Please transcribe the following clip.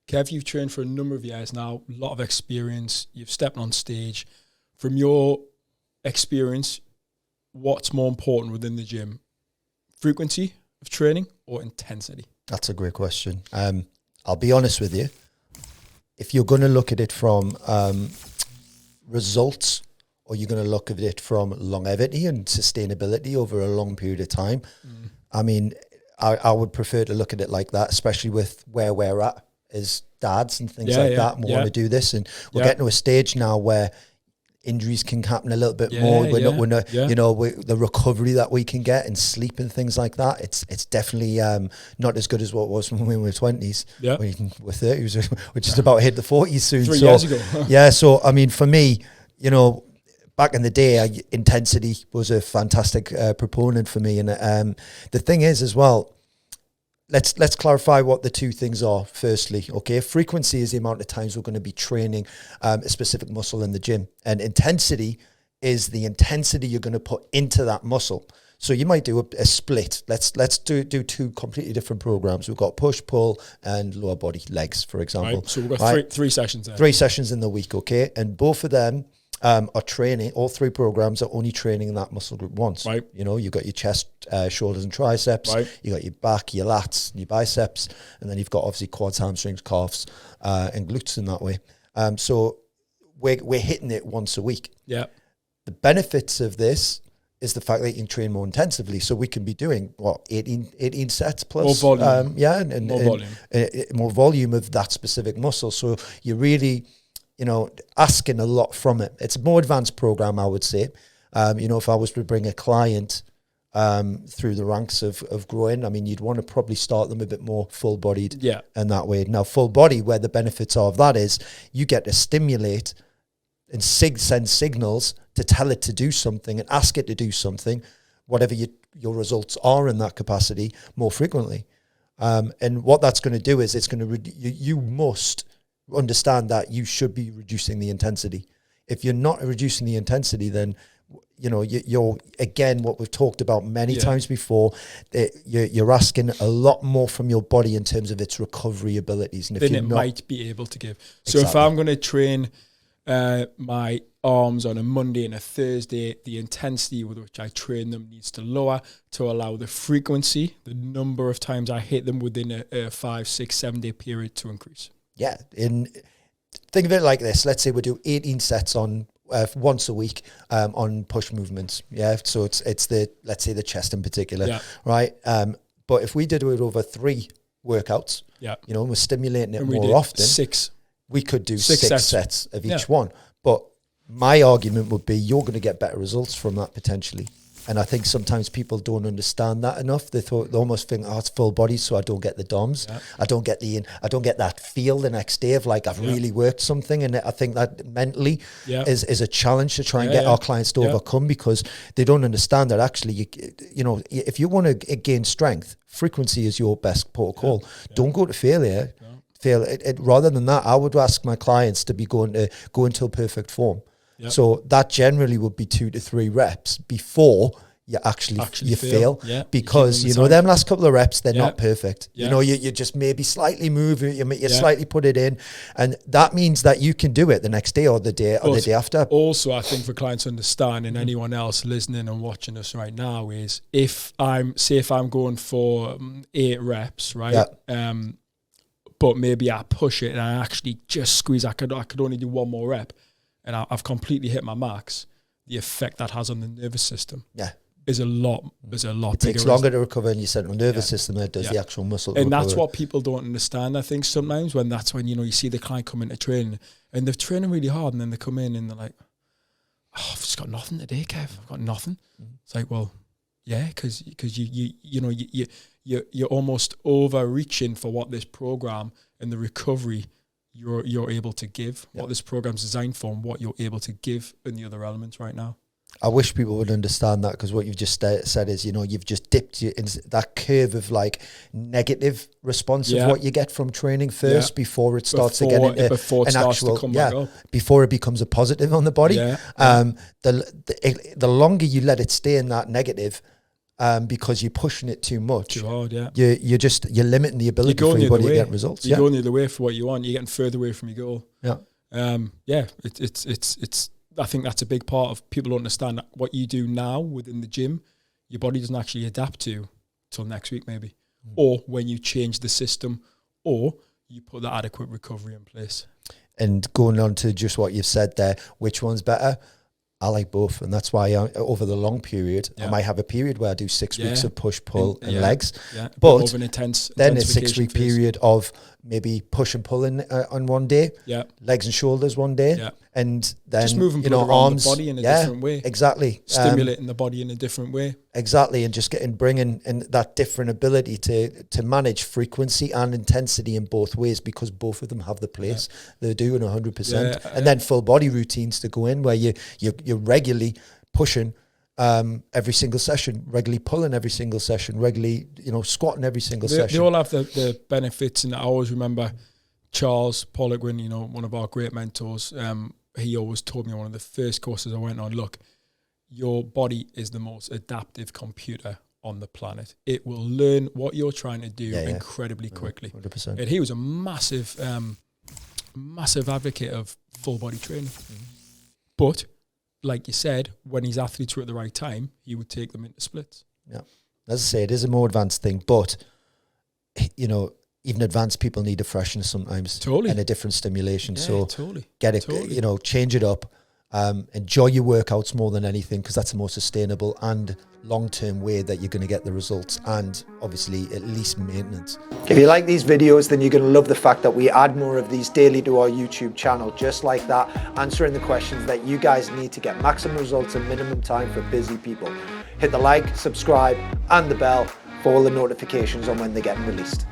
Kev, you've trained for a number of years now, a lot of experience. You've stepped on stage. From your experience, what's more important within the gym? Frequency of training or intensity? That's a great question. I'll be honest with you. If you're going to look at it from results, or you're going to look at it from longevity and sustainability over a long period of time, I mean, I would prefer to look at it like that, especially with where we're at as dads and things like that. And we want to do this, and we're getting to a stage now where injuries can happen a little bit more. We're not, you know, the recovery that we can get and sleep and things like that. It's definitely not as good as what it was when we were 20s. Yeah, we're 30s. We're just about to hit the 40s soon. 3 years ago. Yeah. So I mean, for me, you know, back in the day, intensity was a fantastic proponent for me. And the thing is as well, let's clarify what the two things are. Firstly, okay, frequency is the amount of times we're going to be training a specific muscle in the gym, and intensity is the intensity you're going to put into that muscle. So you might do a split. Let's do two completely different programs. We've got push, pull, and lower body, legs, for example. Right. So we've got three sessions there. 3 sessions in the week, okay, and both of them are training. All 3 programs are only training that muscle group once. Right. You know, you've got your chest, shoulders and triceps. Right. You got your back, your lats, your biceps, and then you've got obviously quads, hamstrings, calves, and glutes in that way. So we're hitting it once a week. Yeah. The benefits of this is the fact that you can train more intensively. So we can be doing 18 sets plus more volume. And more volume. More volume of that specific muscle. So you're really, you know, asking a lot from it. It's a more advanced program, I would say. You know, if I was to bring a client through the ranks of growing, I mean, you'd want to probably start them a bit more full-bodied in that way. Now, full body, where the benefits of that is you get to stimulate and send signals to tell it to do something and ask it to do something, whatever your results are in that capacity, more frequently. And what that's going to do is it's going to you must understand that you should be reducing the intensity. If you're not reducing the intensity, then you know you're again what we've talked about many times before. You're asking a lot more from your body in terms of its recovery abilities, and if then it might be able to give. So if I'm going to train my arms on a Monday and a Thursday, the intensity with which I train them needs to lower to allow the frequency, the number of times I hit them within a 5, 6, 7 day period to increase. Yeah, think of it like this. Let's say we do 18 sets on once a week on push movements. Yeah, so it's let's say the chest in particular, right? But if we did it over 3 workouts, you know, we're stimulating it more often. 6. We could do 6 sets of each one. But my argument would be you're going to get better results from that potentially. And I think sometimes people don't understand that enough. They almost think, oh, it's full body, so I don't get the DOMs. Yeah. I don't get that feel the next day of like I've really worked something. And I think that mentally is a challenge to try and get our clients to overcome, because they don't understand that actually, you know, if you want to gain strength, frequency is your best protocol. Don't go to failure. Rather than that, I would ask my clients to be go into perfect form. Yep. So that generally would be 2 to 3 reps before you actually fail. Yeah. Because, you know, them last couple of reps, they're not perfect. Yeah. You know, you just maybe slightly move, you slightly put it in. And that means that you can do it the next day or the day after. Also, I think for clients to understand, and anyone else listening and watching us right now, is if I'm going for 8 reps, right? Yeah. But maybe I push it and I actually just squeeze. I could only do 1 more rep, and I've completely hit my max. The effect that has on the nervous system is a lot bigger. It takes longer to recover in your central nervous system than it does the actual muscle. And that's what people don't understand, I think, sometimes, when you know, you see the client come into training and they're training really hard, and then they come in and they're like, oh, I've just got nothing today, Kev. I've got nothing. It's like, well, yeah, because you're almost overreaching for what this program and the recovery you're able to give, what this program's designed for, and what you're able to give in the other elements right now. I wish people would understand that, because what you've just said is, you know, you've just dipped in that curve of like negative response of what you get from training first before it starts to get into an actual, before it becomes a positive on the body. The longer you let it stay in that negative, because you're pushing it too much. Too hard, yeah. You're limiting the ability for your body to get results. You're going the other way for what you want. You're getting further away from your goal. Yeah. It's I think that's a big part of people don't understand that what you do now within the gym, your body doesn't actually adapt to till next week maybe, or when you change the system, or you put that adequate recovery in place. And going on to just what you've said there, which one's better? I like both, and that's why over the long period, I might have a period where I do 6 weeks of push, pull, and legs. Yeah. But an then a 6 week period of maybe push and pull on one day, legs and shoulders one day, and then just moving around arms, the body in a different way. Exactly, stimulating the body in a different way. Exactly, and just bringing in that different ability to manage frequency and intensity in both ways, because both of them have the place. They're doing 100%, and then full body routines to go in where you're regularly pushing every single session, regularly pulling every single session, regularly squatting every single session. They all have the benefits, and I always remember Charles Poliquin, one of our great mentors. He always told me on one of the first courses I went on, look, your body is the most adaptive computer on the planet. It will learn what you're trying to do incredibly quickly. 100%. And he was a massive advocate of full body training. But like you said, when his athletes were at the right time, he would take them into splits. Yeah. As I say, it is a more advanced thing, but even advanced people need a freshness sometimes. Totally. And a different stimulation. Yeah, so totally. Get it, change it up. Enjoy your workouts more than anything, because that's a more sustainable and long-term way that you're going to get the results, and obviously at least maintenance. If you like these videos, then you're going to love the fact that we add more of these daily to our YouTube channel, just like that, answering the questions that you guys need to get maximum results in minimum time for busy people. Hit the like, subscribe, and the bell for all the notifications on when they're getting released.